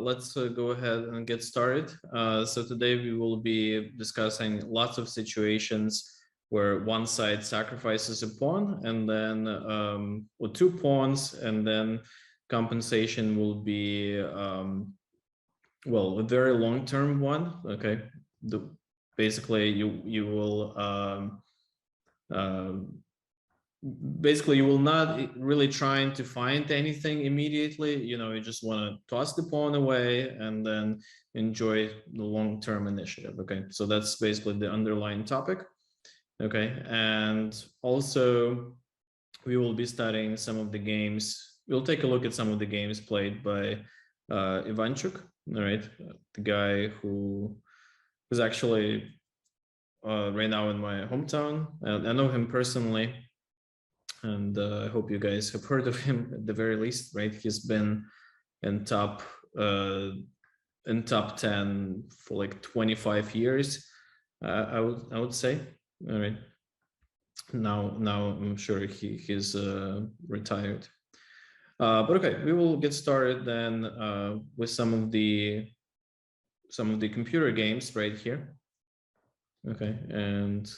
let's go ahead and get started. So today we will be discussing lots of situations where one side sacrifices a pawn and then or two pawns, and then compensation will be well, a very long-term one. Okay, basically you will basically you will not really trying to find anything immediately. You know, you just want to toss the pawn away and then enjoy the long-term initiative. Okay, so that's basically the underlying topic. Okay, and also we will be studying some of the games. We'll take a look at some of the games played by Ivanchuk, all right, the guy who is actually right now in my hometown. I know him personally, and I hope you guys have heard of him at the very least, right? He's been in top 10 for like 25 years, I would say. All right. Now I'm sure he's retired. But okay, we will get started then with some of the computer games right here. Okay, and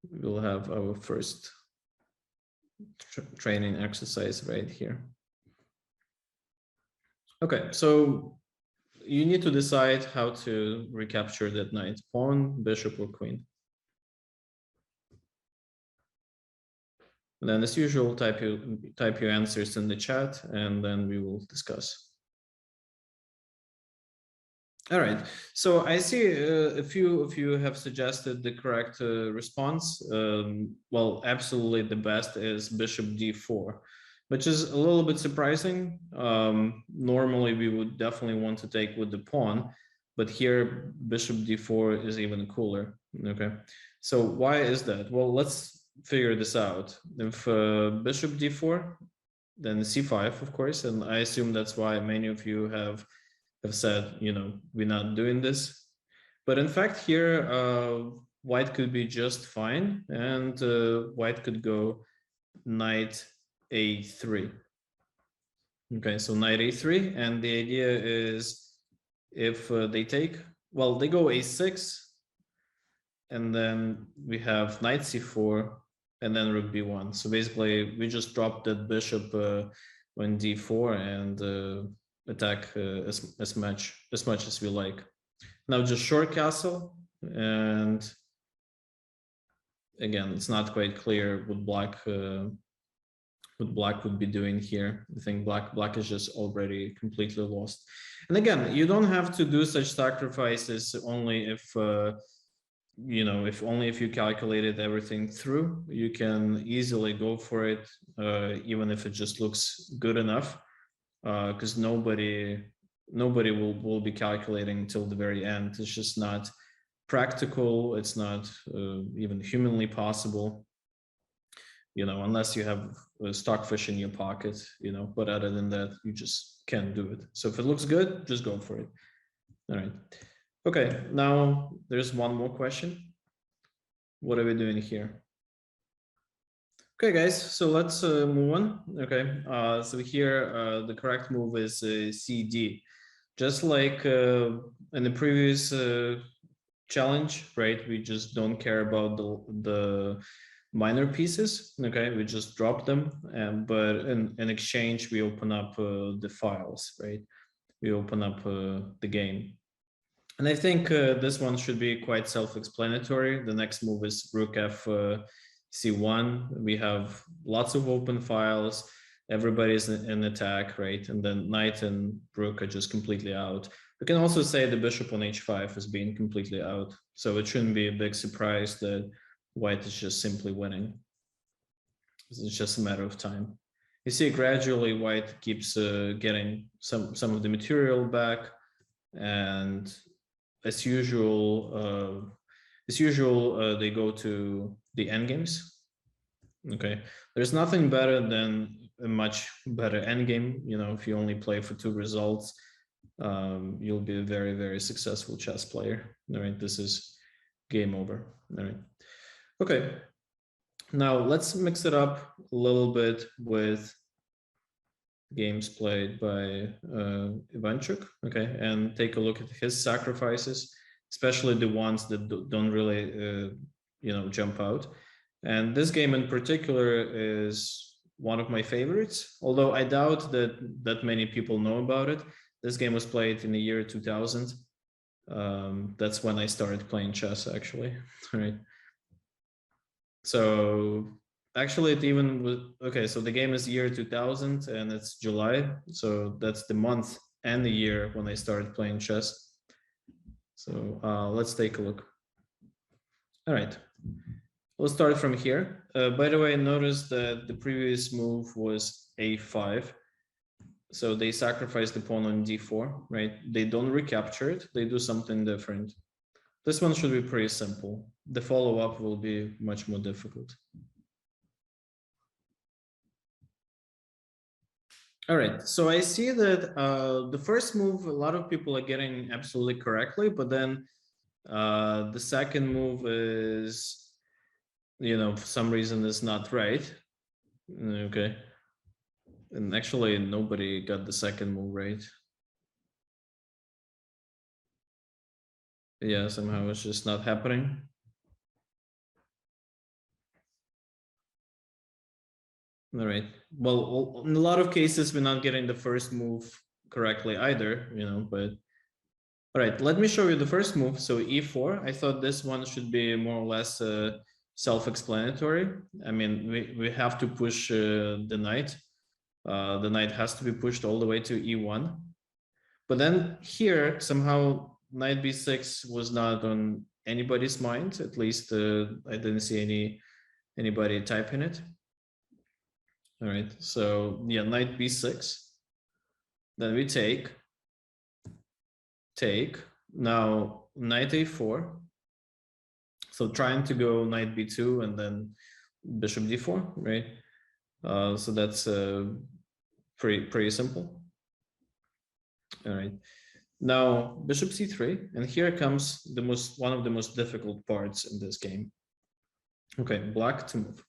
we'll have our first training exercise right here. Okay, so you need to decide how to recapture that knight, pawn, bishop, or queen. And then as usual, type your answers in the chat, and then we will discuss. All right, so I see a few of you have suggested the correct response. Well, absolutely the best is bishop d4, which is a little bit surprising. Normally we would definitely want to take with the pawn, but here bishop d4 is even cooler. Okay, so why is that? Well, let's figure this out. If bishop d4, then c5, of course, and I assume that's why many of you have said, you know, we're not doing this. But in fact here, white could be just fine, and white could go knight a3. Okay, so knight a3, and the idea is if they take, well, they go a6, and then we have knight c4, and then rook b1. So basically we just drop that bishop when d4 and attack as much as we like. Now just short castle, and again, it's not quite clear what black would be doing here. I think black is just already completely lost. And again, you don't have to do such sacrifices only if you know, if you calculated everything through. You can easily go for it, even if it just looks good enough. Because nobody will be calculating till the very end. It's just not practical. It's not even humanly possible, you know, unless you have a stockfish in your pocket, you know. But other than that, you just can't do it. So if it looks good, just go for it. All right. Okay, now there's one more question. What are we doing here? Okay, guys, so let's move on. Okay, so here the correct move is CD. Just like in the previous challenge, right? We just don't care about the minor pieces. Okay, we just drop them, but in exchange we open up the files, right? We open up the game. And I think this one should be quite self-explanatory. The next move is rook f c1. We have lots of open files. Everybody's in attack, right? And then knight and rook are just completely out. We can also say the bishop on h5 is being completely out. So it shouldn't be a big surprise that white is just simply winning. It's just a matter of time. You see, gradually white keeps getting some of the material back, and as usual, they go to the endgames. Okay, there's nothing better than a much better endgame. You know, if you only play for 2 results, you'll be a very, very successful chess player. All right, this is game over. All right. Okay, now let's mix it up a little bit with games played by Ivanchuk, okay, and take a look at his sacrifices, especially the ones that don't really, jump out. And this game in particular is one of my favorites, although I doubt that many people know about it. This game was played in the year 2000. That's when I started playing chess, actually. Right. So actually, it even was okay. So the game is year 2000, and it's July. So that's the month and the year when I started playing chess. So let's take a look. All right. We'll start from here. By the way, notice that the previous move was a5. So they sacrifice the pawn on d4, right? They don't recapture it. They do something different. This one should be pretty simple. The follow-up will be much more difficult. All right, so I see that the first move, a lot of people are getting absolutely correctly, but then the second move is, for some reason is not right. Okay. And actually nobody got the second move right. Yeah, somehow it's just not happening. All right. Well, in a lot of cases, we're not getting the first move correctly either, but all right, let me show you the first move. So e4, I thought this one should be more or less self-explanatory. I mean, we have to push the knight. The knight has to be pushed all the way to e1. But then here, somehow, knight b6 was not on anybody's mind. At least I didn't see anybody typing it. All right, so yeah, knight b6. Then we take. Now knight a4. So trying to go knight b2 and then bishop d4, right? So that's pretty simple. All right. Now bishop c3, and here comes one of the most difficult parts in this game. Okay, black to move.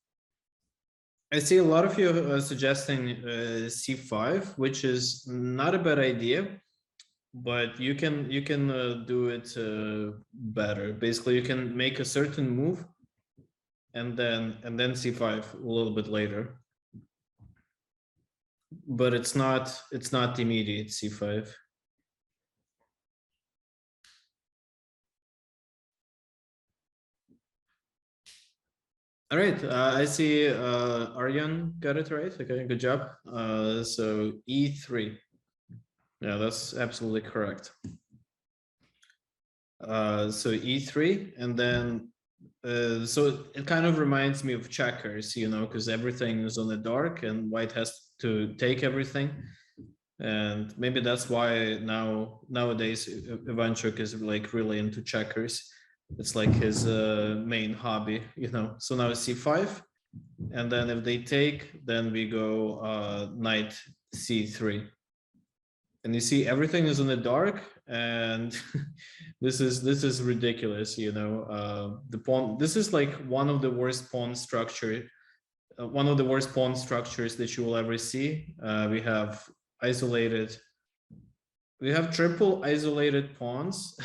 I see a lot of you suggesting c5, which is not a bad idea, but you can do it better. Basically, you can make a certain move, and then c5 a little bit later. But it's not immediate c5. All right, I see Aryan got it right. Okay, good job. So e3. Yeah, that's absolutely correct. So e3, and then so it kind of reminds me of checkers, because everything is on the dark and white has to take everything. And maybe that's why nowadays Ivanchuk is like really into checkers. It's like his main hobby, So now c5, and then if they take, then we go knight c3. And you see everything is in the dark, and this is ridiculous, the pawn, this is like one of the worst pawn structures that you will ever see. We have triple isolated pawns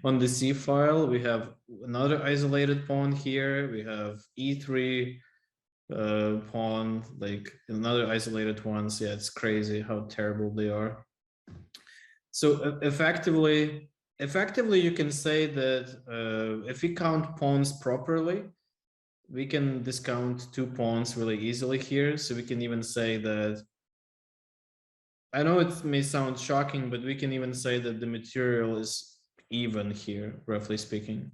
on the c file. We have another isolated pawn here. We have e3 pawn, like another isolated ones. Yeah, it's crazy how terrible they are. So effectively you can say that if we count pawns properly, we can discount 2 pawns really easily here. So we can even say that, I know it may sound shocking, but we can even say that the material is even here, roughly speaking.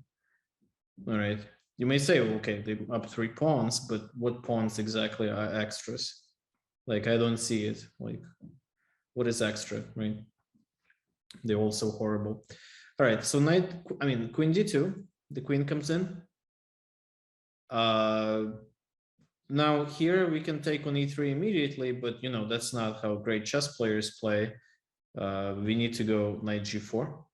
All right. You may say, well, okay, they up 3 pawns, but what pawns exactly are extras? Like, I don't see it. Like, what is extra, right? They're all so horrible. All right, so queen d2, the queen comes in. Now here we can take on e3 immediately, but that's not how great chess players play. We need to go knight g4.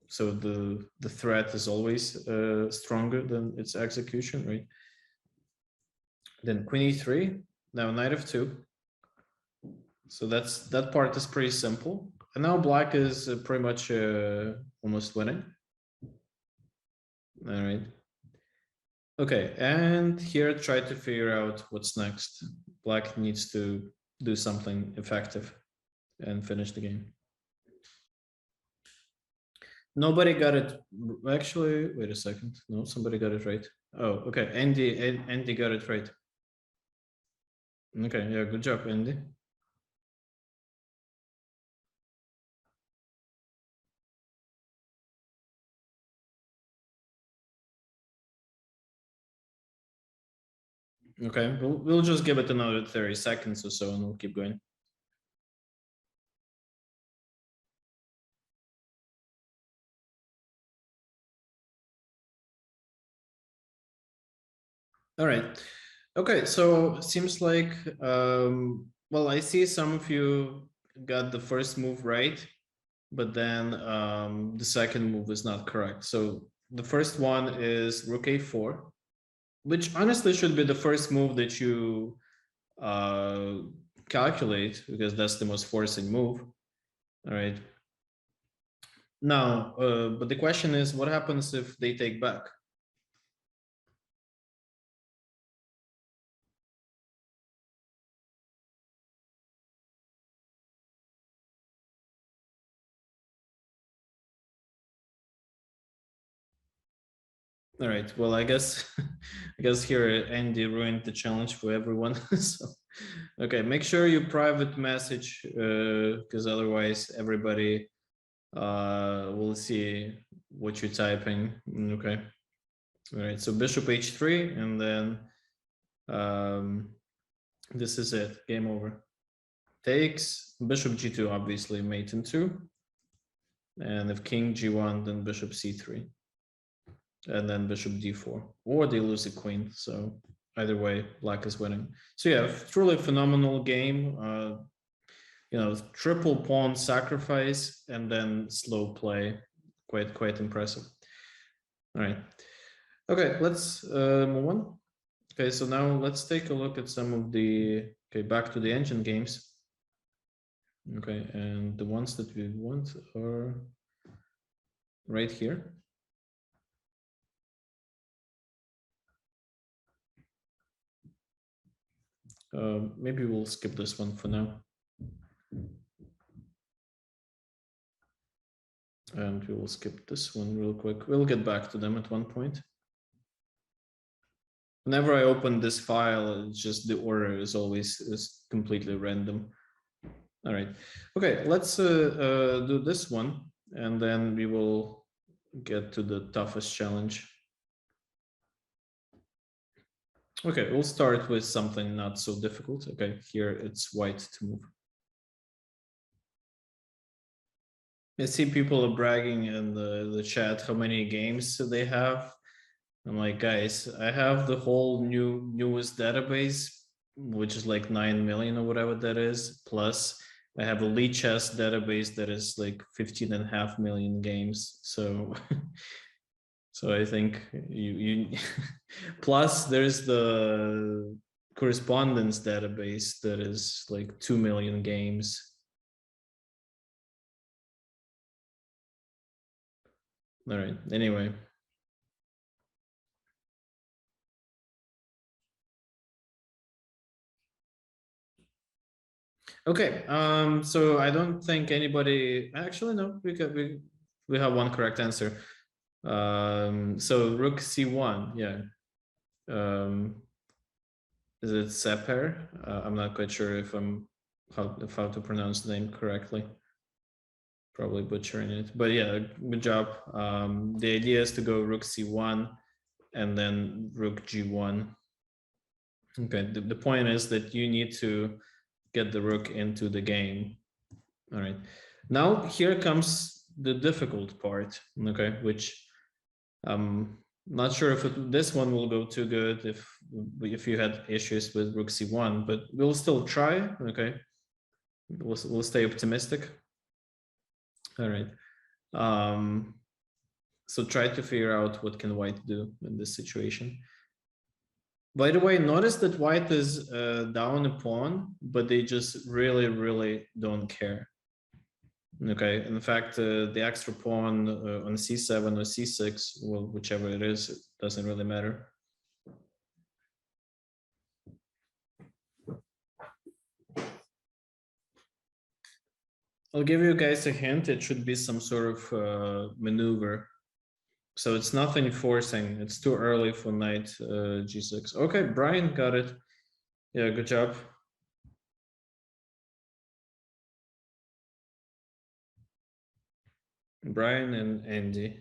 So the threat is always stronger than its execution, right? Then queen e3, now knight f2. So that part is pretty simple. And now black is pretty much almost winning. All right. Okay, and here try to figure out what's next. Black needs to do something effective and finish the game. Nobody got it. Actually, wait a second. No, somebody got it right. Oh, okay. Andy got it right. Okay, yeah, good job, Andy. Okay, we'll just give it another 30 seconds or so and we'll keep going. All right. Okay, so seems like, well, I see some of you got the first move right, but then the second move is not correct. So the first one is rook a4, which honestly should be the first move that you calculate because that's the most forcing move. All right. Now, but the question is, what happens if they take back? All right. Well, I guess I guess here Andy ruined the challenge for everyone. So, okay, make sure you private message because otherwise everybody will see what you're typing. Okay. All right. So bishop h3, and then this is it. Game over. Takes bishop g2, obviously mate in 2, and if king g1, then bishop c3. And then bishop d4, or they lose a queen. So either way, black is winning. So yeah, truly phenomenal game. You know, triple pawn sacrifice and then slow play, quite impressive. All right. Okay, let's move on. Okay, so now let's take a look at some of the, okay, back to the engine games. Okay, and the ones that we want are right here. Maybe we'll skip this one for now. And we will skip this one real quick. We'll get back to them at one point. Whenever I open this file, it's just the order is completely random. All right. Okay, let's do this one, and then we will get to the toughest challenge. Okay, we'll start with something not so difficult. Okay, here it's white to move. I see people are bragging in the chat how many games they have. I'm like, guys, I have the whole newest database, which is like 9 million or whatever that is. Plus, I have a lead chess database that is like 15.5 million games. So, so I think you plus there's the correspondence database that is like 2 million games. All right. Anyway. Okay, so I don't think anybody actually no, we have one correct answer. So rook c1, yeah. Is it Seper? I'm not quite sure if I'm how to pronounce the name correctly. Probably butchering it, but yeah, good job. The idea is to go rook c1 and then rook g1. Okay, the point is that you need to get the rook into the game. All right, now here comes the difficult part, okay, which I'm not sure if this one will go too good if you had issues with rook c1, but we'll still try, okay. We'll stay optimistic. All right. So try to figure out what can white do in this situation. By the way, notice that white is down a pawn, but they just really, really don't care. Okay, in fact, the extra pawn on c7 or c6, well, whichever it is, it doesn't really matter. I'll give you guys a hint. It should be some sort of maneuver. So it's nothing forcing. It's too early for knight g6. Okay, Brian got it. Yeah, good job. Brian and Andy.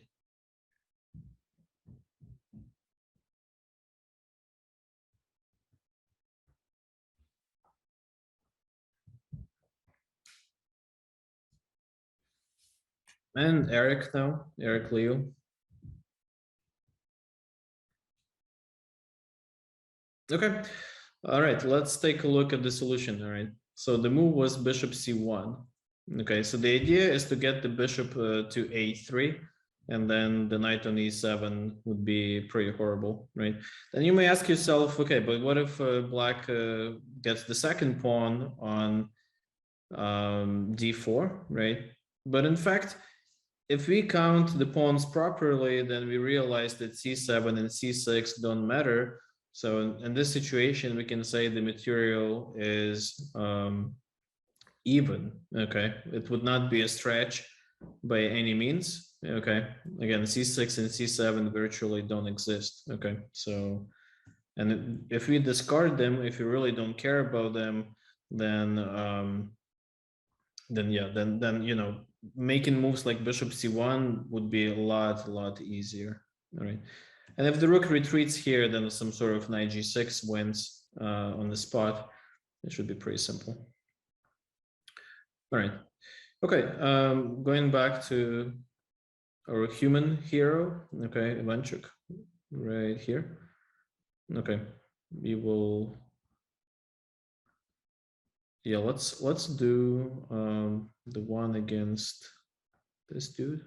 And Eric now, Eric Leo. Okay, all right, let's take a look at the solution. All right, so the move was bishop c1. Okay, so the idea is to get the bishop to a3, and then the knight on e7 would be pretty horrible, right? Then you may ask yourself, okay, but what if black gets the second pawn on d4, right? But in fact, if we count the pawns properly, then we realize that c7 and c6 don't matter. So in this situation, we can say the material is even. Okay, it would not be a stretch by any means. Okay, again, c6 and c7 virtually don't exist. Okay, so, and if we discard them, if we really don't care about them, then yeah, then you know, making moves like bishop c1 would be a lot easier. All right, and if the rook retreats here, then some sort of knight g6 wins on the spot. It should be pretty simple. All right, okay, going back to our human hero. Okay, Ivanchuk, right here. Okay, we will, yeah, let's do the one against this dude.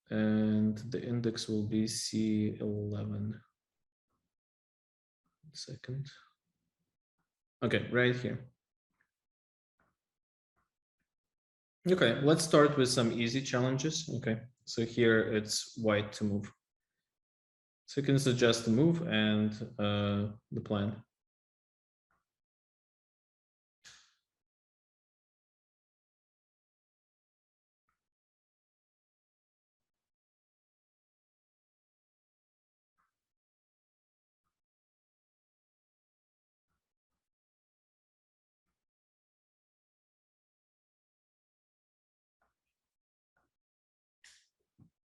And the index will be C11. Second. Okay, right here. Okay, let's start with some easy challenges. Okay, so here it's white to move. So you can suggest the move and the plan.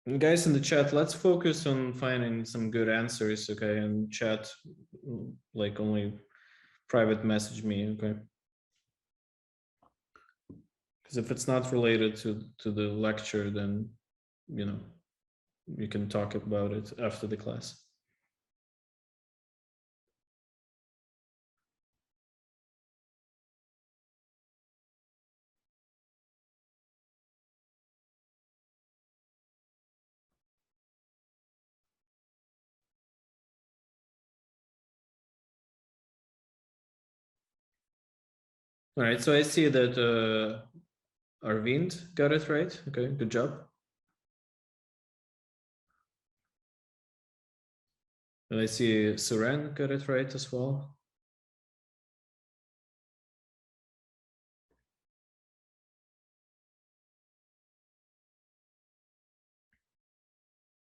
And guys in the chat, let's focus on finding some good answers, okay? And chat, like, only private message me, okay? Because if it's not related to the lecture, then, you know, you can talk about it after the class. All right, so I see that Arvind got it right. Okay, good job. And I see Suren got it right as well.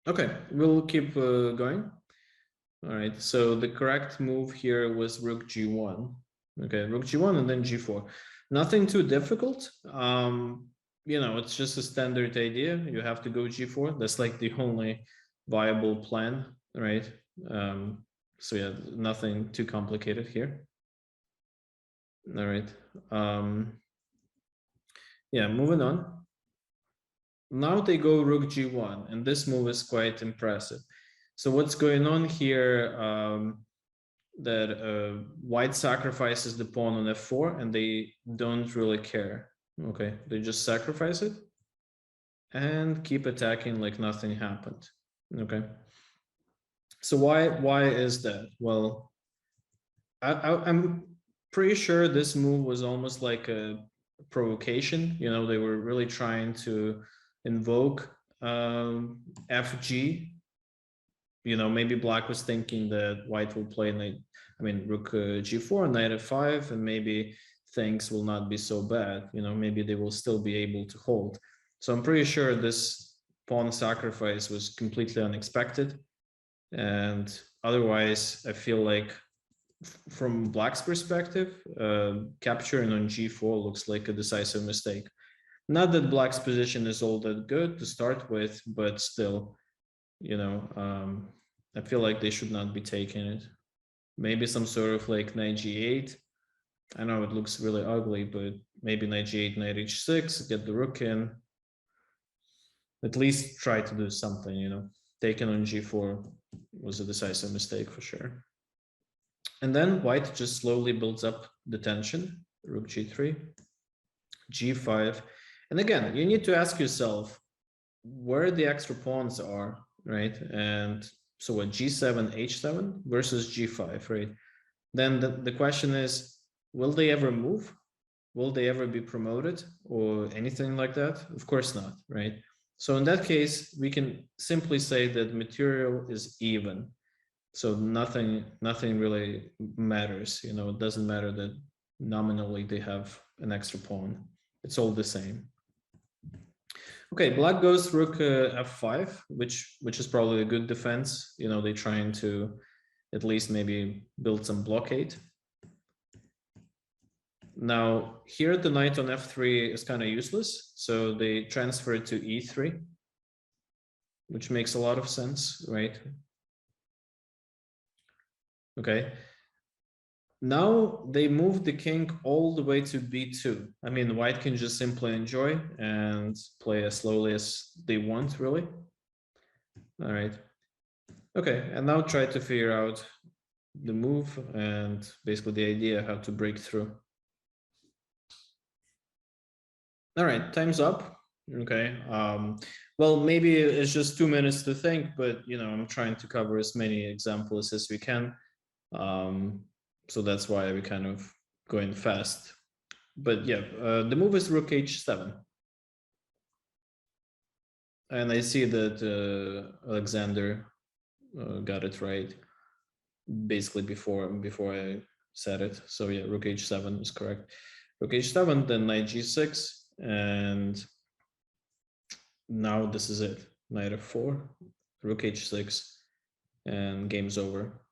Okay, we'll keep going. All right, so the correct move here was rook g1. Okay, rook g1 and then g4. Nothing too difficult. You know, it's just a standard idea. You have to go g4. That's like the only viable plan, right? So yeah, nothing too complicated here. All right. Yeah, moving on. Now they go rook g1, and this move is quite impressive. So what's going on here, that white sacrifices the pawn on f4, and they don't really care. Okay, they just sacrifice it and keep attacking like nothing happened. Okay. So why is that? Well, I'm pretty sure this move was almost like a provocation. You know, they were really trying to invoke FG. You know, maybe black was thinking that white will play knight, I mean, rook g4, knight f5, and maybe things will not be so bad. You know, maybe they will still be able to hold. So I'm pretty sure this pawn sacrifice was completely unexpected. And otherwise, I feel like from black's perspective, capturing on g4 looks like a decisive mistake. Not that black's position is all that good to start with, but still, you know, I feel like they should not be taking it. Maybe some sort of like knight g8. I know it looks really ugly, but maybe knight g8, knight h6, get the rook in. At least try to do something, you know. Taking on g4 was a decisive mistake for sure. And then white just slowly builds up the tension. Rook g3, g5. And again, you need to ask yourself where the extra pawns are, right? And so what, g7, h7 versus g5, right? Then the question is, will they ever move? Will they ever be promoted or anything like that? Of course not, right? So in that case, we can simply say that material is even. So nothing really matters. You know, it doesn't matter that nominally they have an extra pawn. It's all the same. Okay, black goes rook f5, which is probably a good defense. You know, they're trying to at least maybe build some blockade. Now here the knight on f3 is kind of useless, so they transfer it to e3, which makes a lot of sense, right? Okay. Now they move the king all the way to b2. I mean, white can just simply enjoy and play as slowly as they want, really. All right. Okay, and now try to figure out the move and basically the idea how to break through. All right, time's up. Okay. Well, maybe it's just 2 minutes to think, but you know, I'm trying to cover as many examples as we can. So that's why we kind of going fast. But yeah, the move is rook h7. And I see that Alexander got it right basically before I said it. So yeah, rook h7 is correct. Rook h7, then knight g6, and now this is it. Knight f4, rook h6, and game's over.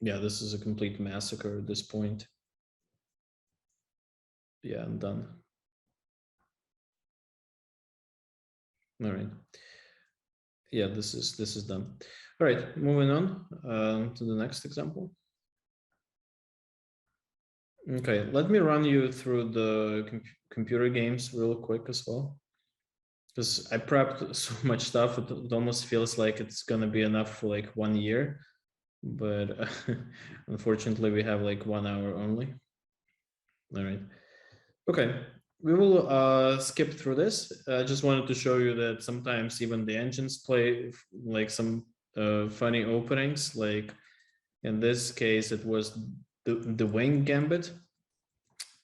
Yeah, this is a complete massacre at this point. Yeah, I'm done. All right. Yeah, this is done. All right, moving on to the next example. Okay, let me run you through the computer games real quick as well, because I prepped so much stuff. It almost feels like it's gonna be enough for like 1 year, but unfortunately we have like 1 hour only. All right. Okay, we will skip through this. I just wanted to show you that sometimes even the engines play like some funny openings. Like in this case, it was the wing gambit,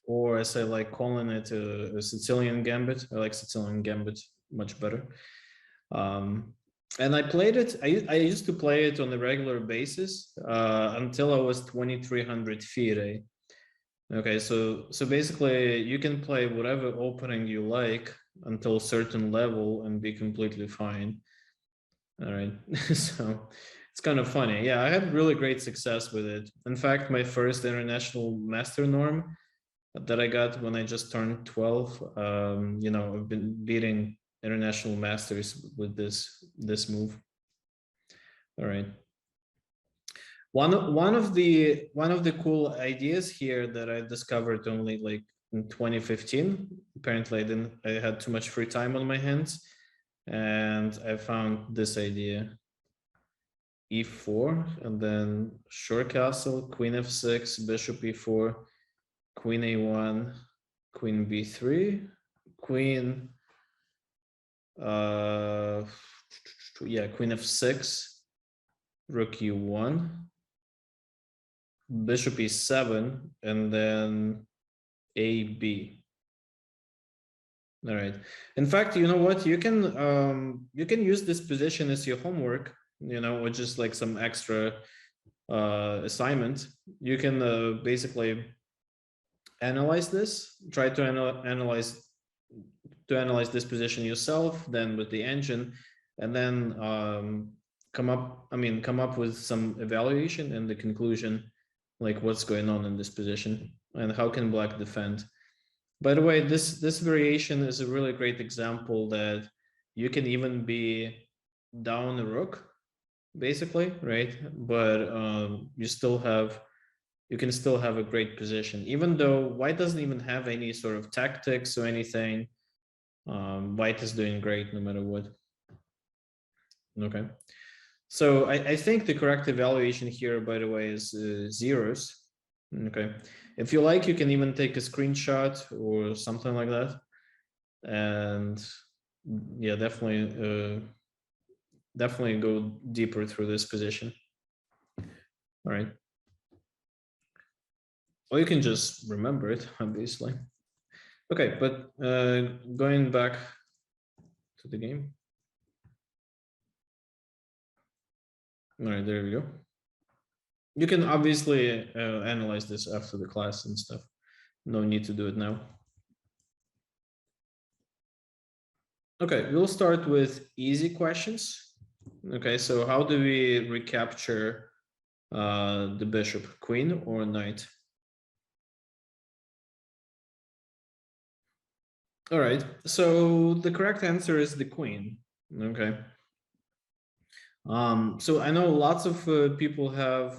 or as I like calling it, a Sicilian gambit. I like Sicilian gambit much better. And I played it. I used to play it on a regular basis until I was 2,300 FIRE. Okay, so basically you can play whatever opening you like until a certain level and be completely fine. All right, so it's kind of funny. Yeah, I had really great success with it. In fact, my first international master norm that I got when I just turned 12, you know, I've been beating international masters with this move. All right. One of the cool ideas here that I discovered only like in 2015. Apparently, I had too much free time on my hands, and I found this idea: e4, and then short castle, queen f6, bishop e4, queen a1, queen b3, queen. yeah, queen f6, rook e1, bishop e7, and then ab. All right. In fact, you know what? You can use this position as your homework, you know, or just like some extra assignment. You can basically analyze this, try to analyze this position yourself, then with the engine, and then come up with some evaluation and the conclusion, like what's going on in this position and how can black defend. By the way, this variation is a really great example that you can even be down a rook, basically, right? But you can still have a great position, even though white doesn't even have any sort of tactics or anything. White is doing great no matter what. Okay, so I think the correct evaluation here, by the way, is zeros. Okay, if you like, you can even take a screenshot or something like that, and yeah, definitely go deeper through this position. All right, or you can just remember it, obviously. Okay, but going back to the game. All right, there we go. You can obviously analyze this after the class and stuff. No need to do it now. Okay, we'll start with easy questions. Okay, so how do we recapture the bishop, queen or knight? All right, so the correct answer is the queen. Okay. So I know lots of people have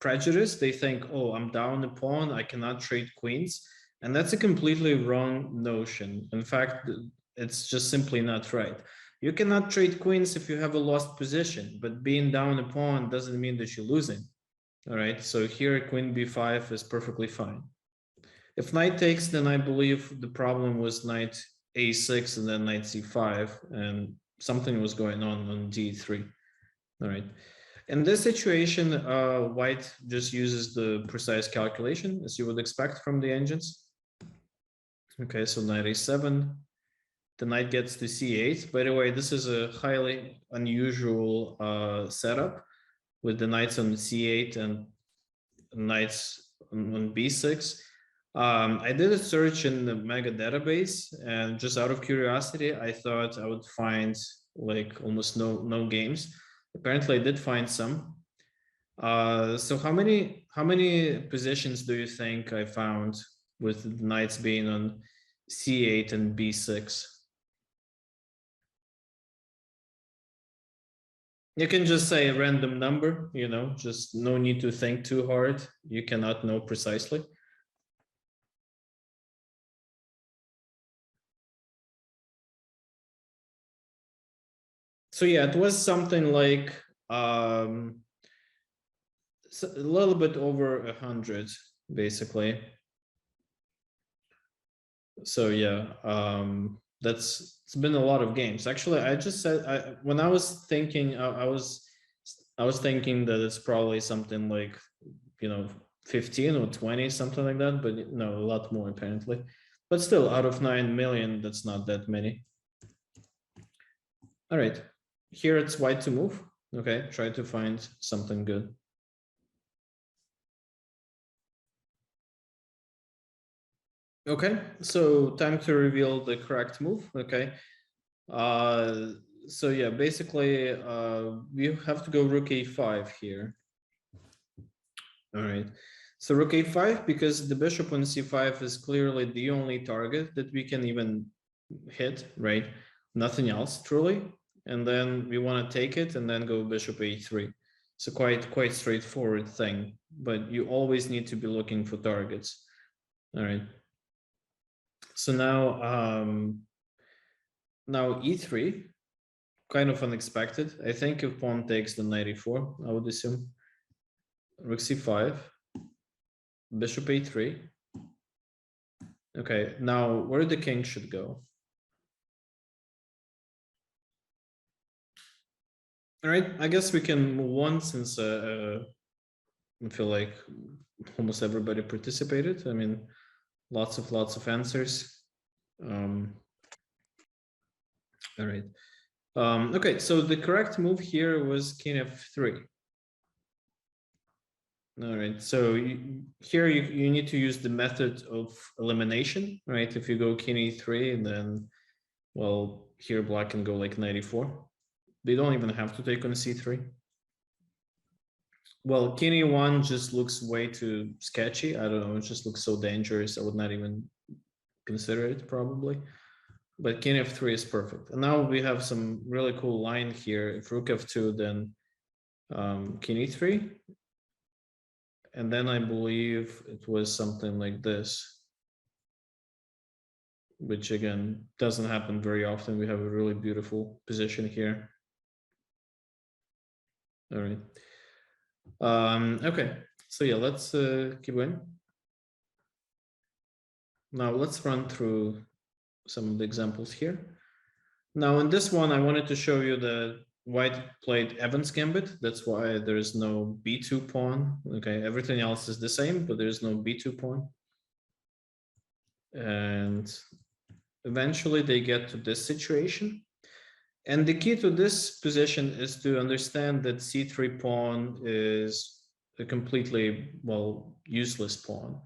prejudice. They think, oh, I'm down a pawn, I cannot trade queens. And that's a completely wrong notion. In fact, it's just simply not right. You cannot trade queens if you have a lost position, but being down a pawn doesn't mean that you're losing. All right, so here queen b5 is perfectly fine. If knight takes, then I believe the problem was knight a6 and then knight c5, and something was going on d3. All right. In this situation, white just uses the precise calculation, as you would expect from the engines. Okay, so knight a7. The knight gets to c8. By the way, this is a highly unusual setup with the knights on c8 and knights on b6. I did a search in the mega database, and just out of curiosity, I thought I would find like almost no games. Apparently, I did find some. So how many positions do you think I found with knights being on c8 and b6? You can just say a random number, you know, just no need to think too hard. You cannot know precisely. So yeah, it was something like a little bit over 100, basically. So yeah, it's been a lot of games. Actually, I just said when I was thinking, I was thinking that it's probably something like, you know, 15 or 20, something like that, but no, a lot more apparently. But still, out of 9 million, that's not that many. All right, here it's white to move. Okay, try to find something good. Okay, so time to reveal the correct move. Okay, so yeah, basically we have to go rook a5 here. All right, so rook a5, because the bishop on c5 is clearly the only target that we can even hit, right? Nothing else, truly. And then we want to take it and then go bishop a3. It's a quite straightforward thing, but you always need to be looking for targets. All right. So now e3, kind of unexpected. I think if pawn takes the knight e4, I would assume. Rook c5, bishop a3. Okay, now where the king should go. All right, I guess we can move on since I feel like almost everybody participated. I mean, lots of answers. All right. Okay, so the correct move here was king f3. All right, so here you need to use the method of elimination, right? If you go king e3, and then, well, here black can go like knight e4. They don't even have to take on c3. Well, king e1 just looks way too sketchy. I don't know, it just looks so dangerous. I would not even consider it probably. But king f3 is perfect. And now we have some really cool line here. If rook f2, then king e3. And then I believe it was something like this, which again doesn't happen very often. We have a really beautiful position here. All right. Okay, so yeah, let's keep going. Now let's run through some of the examples here. Now in this one, I wanted to show you that white played Evans gambit. That's why there is no b2 pawn. Okay, everything else is the same, but there's no b2 pawn. And eventually they get to this situation. And the key to this position is to understand that c3 pawn is a completely, well, useless pawn.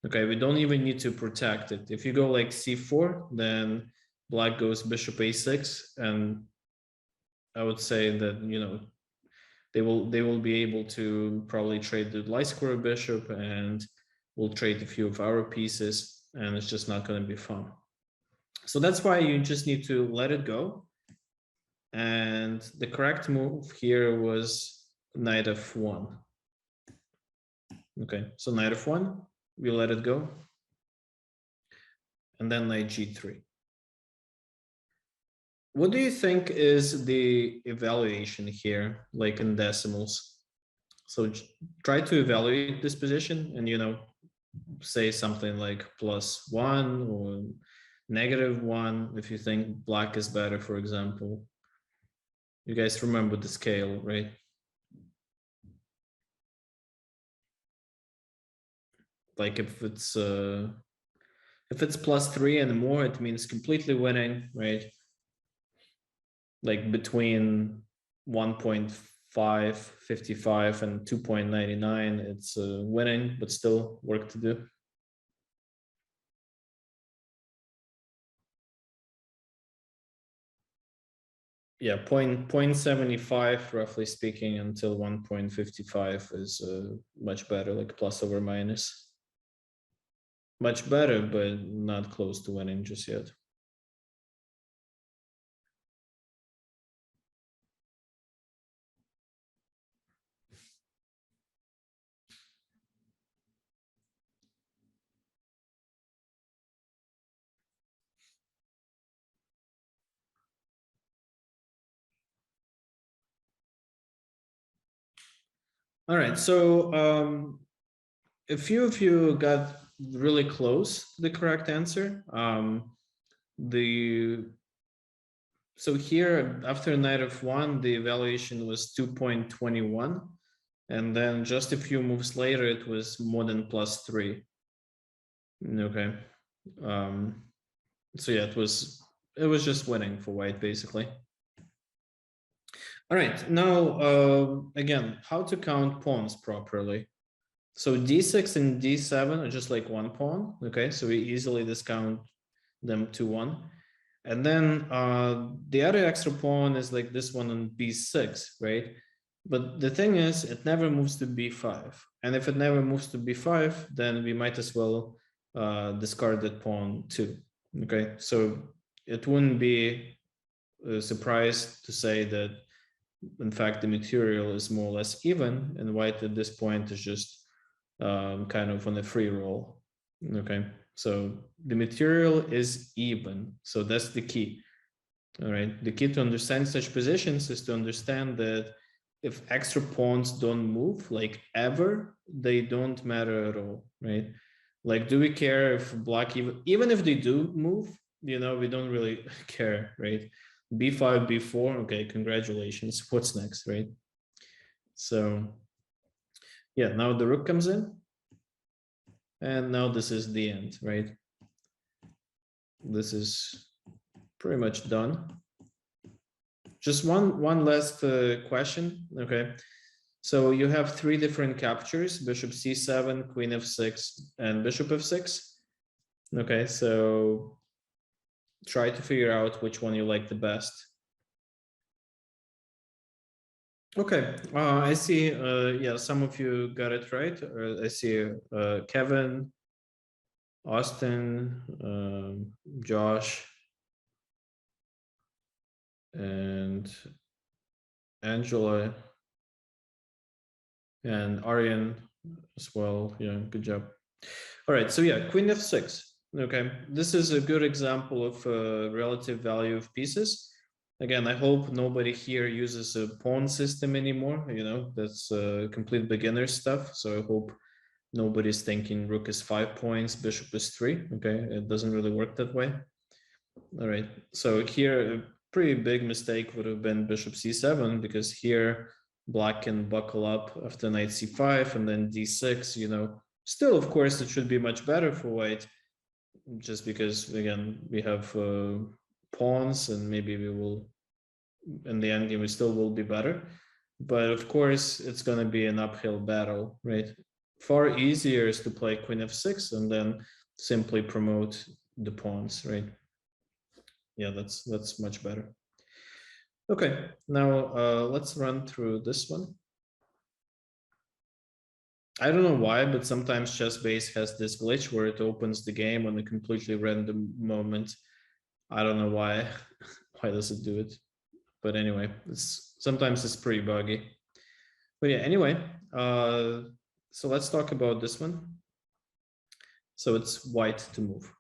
Okay, we don't even need to protect it. If you go like c4, then black goes bishop a6, and I would say that, you know, they will be able to probably trade the light square bishop, and we'll trade a few of our pieces, and it's just not going to be fun. So that's why you just need to let it go. And the correct move here was knight f1. Okay, so knight f1, we let it go. And then knight g3. What do you think is the evaluation here, like in decimals? So try to evaluate this position and, you know, say something like +1 or -1 if you think black is better, for example. You guys remember the scale, right? Like if it's +3 and more, it means completely winning, right? Like between 1.555 and 2.99, it's winning, but still work to do. Yeah, 0.75 roughly speaking until 1.55 is much better, like plus over minus. Much better, but not close to winning just yet. All right, so a few of you got really close to the correct answer. So here, after knight f1, the evaluation was 2.21, and then just a few moves later, it was more than +3. Okay, so yeah, it was just winning for white basically. All right, now again, how to count pawns properly. So d6 and d7 are just like one pawn. Okay, so we easily discount them to 1. And then the other extra pawn is like this one on b6, right? But the thing is, it never moves to b5. And if it never moves to b5, then we might as well discard that pawn too. Okay, so it wouldn't be a surprise to say that, in fact, the material is more or less even, and white at this point is just kind of on a free roll. Okay, so the material is even, so that's the key. All right, the key to understand such positions is to understand that if extra pawns don't move, like ever, they don't matter at all, right? Like, do we care if black, even if they do move, you know, we don't really care, right? b5, b4. Okay, congratulations. What's next, right? So yeah, now the rook comes in. And now this is the end, right? This is pretty much done. Just one last question, okay? So you have three different captures: bishop c7, queen f6, and bishop f6. Okay, so try to figure out which one you like the best. Okay, I see. Yeah, some of you got it right. I see Kevin, Austin, Josh, and Angela, and Aryan as well. Yeah, good job. All right, so yeah, queen f6. Okay, this is a good example of relative value of pieces. Again, I hope nobody here uses a pawn system anymore. You know, that's complete beginner stuff. So I hope nobody's thinking rook is 5 points, bishop is 3. Okay, it doesn't really work that way. All right, so here a pretty big mistake would have been bishop c7, because here black can buckle up after knight c5 and then d6. You know, still, of course, it should be much better for white, just because, again, we have pawns, and maybe we will, in the end game, we still will be better. But of course, it's going to be an uphill battle, right? Far easier is to play queen f6 and then simply promote the pawns, right? Yeah, that's much better. Okay, now let's run through this one. I don't know why, but sometimes ChessBase has this glitch where it opens the game on a completely random moment. I don't know why. Why does it do it? But anyway, sometimes it's pretty buggy. But yeah, anyway, so let's talk about this one. So it's white to move.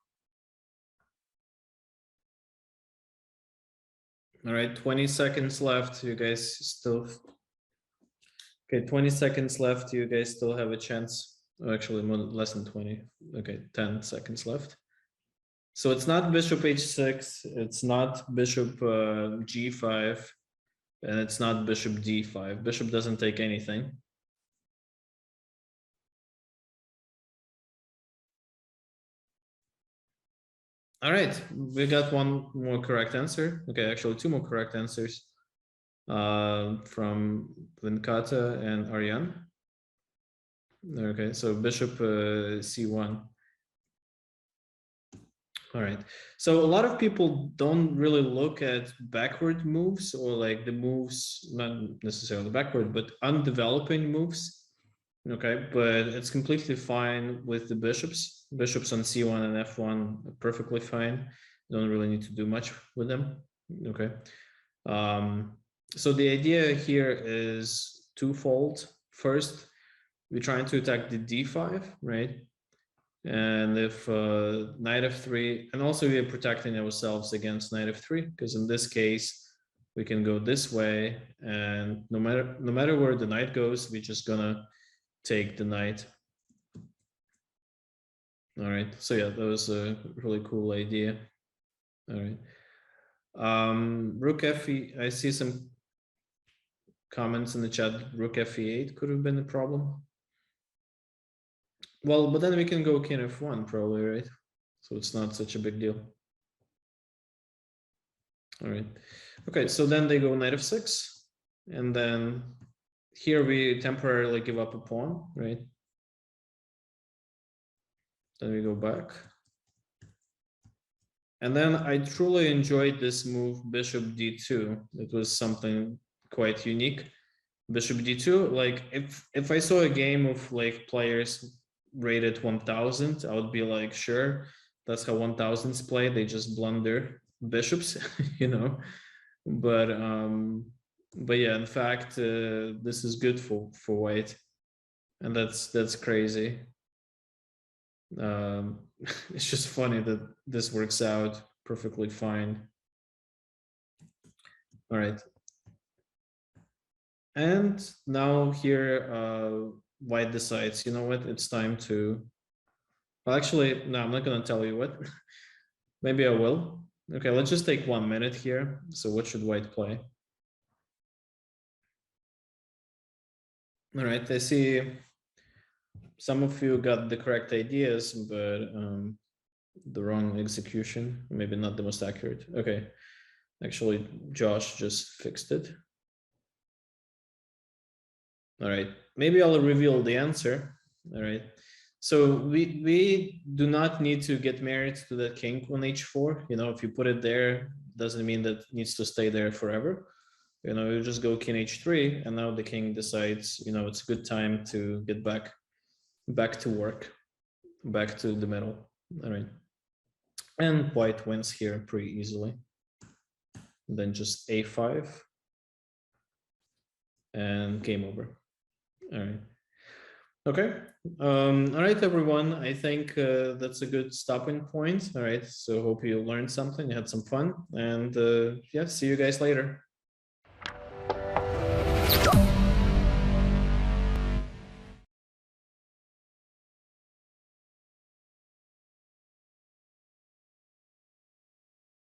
All right, 20 seconds left. You guys still... Okay, 20 seconds left. You guys still have a chance. Oh, actually, less than 20. Okay, 10 seconds left. So it's not bishop h6. It's not bishop g5. And it's not bishop d5. Bishop doesn't take anything. All right, we got one more correct answer. Okay, actually two more correct answers from Venkata and Aryan. Okay, so bishop c1. All right, so a lot of people don't really look at backward moves, or like the moves, not necessarily backward, but undeveloping moves. Okay, but it's completely fine with the bishops. Bishops on c1 and f1 are perfectly fine. You don't really need to do much with them. Okay. So the idea here is twofold. First, we're trying to attack the d5, right? And if knight f3, and also we are protecting ourselves against knight f3, because in this case, we can go this way, and no matter where the knight goes, we're just gonna take the knight. All right, so yeah, that was a really cool idea. All right, rook f8. I see some comments in the chat. Rook f8 could have been a problem. Well, but then we can go king f1 probably, right? So it's not such a big deal. All right, okay, so then they go knight f6, and then here we temporarily give up a pawn, right? Then we go back. And then I truly enjoyed this move, bishop d2. It was something quite unique. Bishop d2, like if I saw a game of like players rated 1000, I would be like, sure, that's how 1000s play. They just blunder bishops, you know. But yeah, in fact, this is good for white, and that's crazy. It's just funny that this works out perfectly fine. All right, and now here white decides, you know what, it's time to... Well, actually, no, I'm not going to tell you what. Maybe I will. Okay, let's just take 1 minute here. So what should white play? All right, I see some of you got the correct ideas, but the wrong execution, maybe not the most accurate. Okay, actually, Josh just fixed it. All right, maybe I'll reveal the answer. All right, so we do not need to get married to that king on h4. You know, if you put it there, doesn't mean that it needs to stay there forever. You know, you just go king h3, and now the king decides, you know, it's a good time to get back to work, back to the middle. All right, and white wins here pretty easily. And then just a5 and game over. All right. Okay. All right, everyone. I think that's a good stopping point. All right. So hope you learned something, you had some fun, and yeah, see you guys later.